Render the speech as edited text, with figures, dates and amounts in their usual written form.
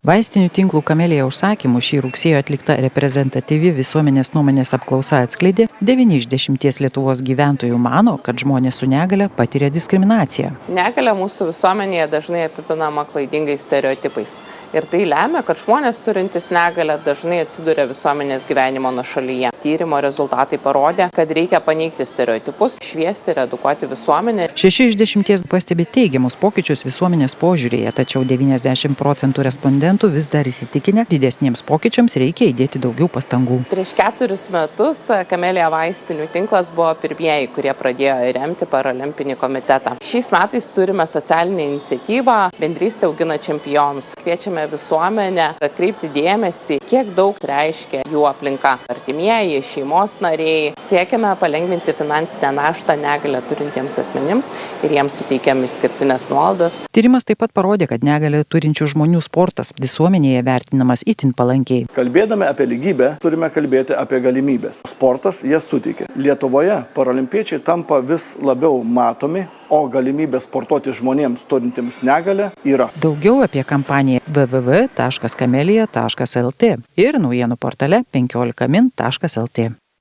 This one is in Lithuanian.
Vaistinių tinklų Kamelija užsakymų šį rugsėjo atlikta reprezentatyvi visuomenės nuomonės apklausa atskleidė, 9 iš 10 Lietuvos gyventojų mano, kad žmonės su negale patiria diskriminaciją. Negalia mūsų visuomenėje dažnai apipinama klaidingais stereotipais. Ir tai lemia, kad žmonės turintys negalę dažnai atsiduria visuomenės gyvenimo nuošalyje. Tyrimo rezultatai parodė, kad reikia paneigti stereotipus, šviesti ir edukuoti visuomenę. 6 iš 10 pastebi teigiamus pokyčius visuomenės požiūrėje, tačiau 90% respondentų vis dar įsitikinę, didesniems pokyčiams reikia įdėti daugiau pastangų. Prieš 4 metus Kamelija vaistinių tinklas buvo pirmieji, kurie pradėjo remti Paralimpinį komitetą. Šiais metais turime socialinę iniciatyvą Bendrystė augina čempionus. Kviečiame visuomenę atkreipti dėmesį, kiek daug reiškia jų aplinka. Artimieji, šeimos nariai. Siekiame palengvinti finansinę naštą negalią turintiems asmenims ir jiems suteikiam išskirtinės nuolaidas. Tyrimas taip pat parodė, kad negalią turinčių žmonių sportas visuomenėje vertinamas itin palankiai. Kalbėdami apie lygybę, turime kalbėti apie galimybės. Sportas jas suteikia. Lietuvoje paralimpiečiai tampa vis labiau matomi, o galimybė sportuoti žmonėms turintiems negalę yra. Daugiau apie kampaniją www.kamelija.lt ir naujienų portale 15min.lt.